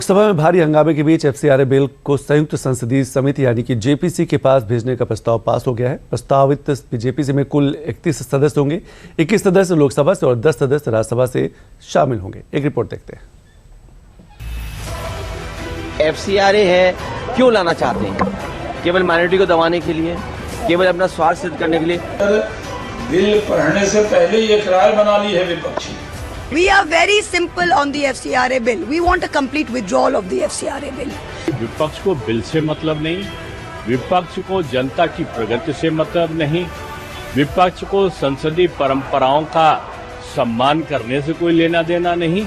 सभा में भारी हंगामे के बीच एफसीआरए बिल को संयुक्त संसदीय समिति यानी कि जेपीसी के पास भेजने का प्रस्ताव पास हो गया है। प्रस्तावित जेपीसी में कुल 31 सदस्य होंगे। 21 सदस्य लोकसभा से और 10 सदस्य राज्यसभा से शामिल होंगे। एक रिपोर्ट देखते हैं। एफसीआरए है क्यों लाना चाहते हैं? केवल माइनॉरिटी को दबाने के लिए, केवल अपना स्वार्थ सिद्ध करने के लिए। बिल पढ़ने से पहले ये राय बना ली है विपक्षी। We are very simple on the FCRA bill. We want a complete withdrawal of the FCRA bill. विपक्ष को बिल से मतलब नहीं, विपक्ष को जनता की प्रगति से मतलब नहीं, विपक्ष को संसदीय परंपराओं का सम्मान करने से कोई लेना देना नहीं।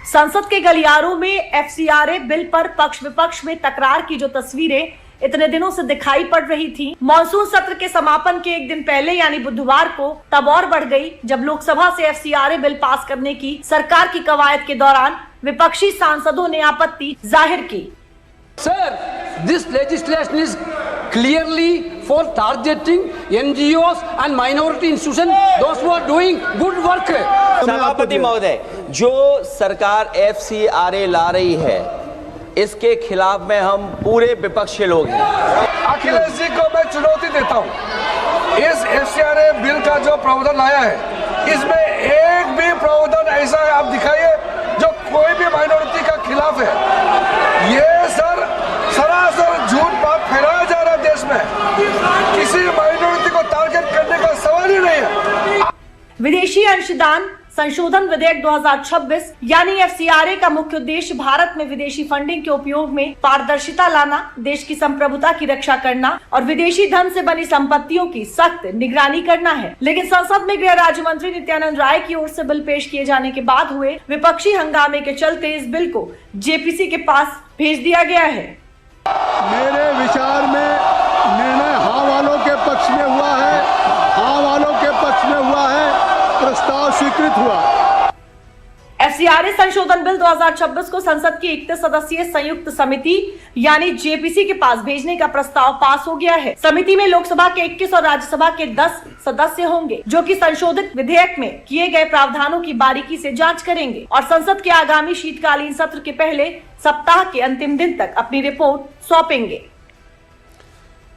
संसद के गलियारों में एफसीआरए बिल पर पक्ष विपक्ष में तकरार की जो तस्वीरें इतने दिनों से दिखाई पड़ रही थी, मॉनसून सत्र के समापन के एक दिन पहले यानी बुधवार को तब और बढ़ गई जब लोकसभा से एफसीआरए बिल पास करने की सरकार की कवायद के दौरान विपक्षी सांसदों ने आपत्ति जाहिर की। Sir, this legislation is clearly for targeting NGOs and minority institutions, those who are doing good work. सभापति महोदय, जो सरकार एफसीआरए ला रही है इसके खिलाफ में हम पूरे विपक्ष के लोग हैं। अखिलेश जी को मैं चुनौती देता हूँ, इस एफसीआरए बिल का जो प्रावधान आया है इसमें एक भी प्रावधान ऐसा है आप दिखाइए जो कोई भी माइनॉरिटी का खिलाफ है। ये सर सरासर झूठ बात फैलाया जा रहा है देश में, किसी माइनॉरिटी को टारगेट करने का सवाल ही नहीं है। विदेशी अंशदान संशोधन विधेयक 2026 यानी एफसीआरए का मुख्य उद्देश्य भारत में विदेशी फंडिंग के उपयोग में पारदर्शिता लाना, देश की संप्रभुता की रक्षा करना और विदेशी धन से बनी संपत्तियों की सख्त निगरानी करना है। लेकिन संसद में गृह राज्य मंत्री नित्यानंद राय की ओर से बिल पेश किए जाने के बाद हुए विपक्षी हंगामे के चलते इस बिल को जेपीसी के पास भेज दिया गया है। मेरे विचार में निर्णय हाँ वालों के पक्ष में हुआ है, हाँ वालों के पक्ष में हुआ है, प्रस्ताव स्वीकृत हुआ। एफसीआरए संशोधन बिल 2026 को संसद की 31 सदस्यीय संयुक्त समिति यानी जेपीसी के पास भेजने का प्रस्ताव पास हो गया है। समिति में लोकसभा के 21 और राज्यसभा के 10 सदस्य होंगे, जो कि संशोधित विधेयक में किए गए प्रावधानों की बारीकी से जांच करेंगे और संसद के आगामी शीतकालीन सत्र के पहले सप्ताह के अंतिम दिन तक अपनी रिपोर्ट सौंपेंगे।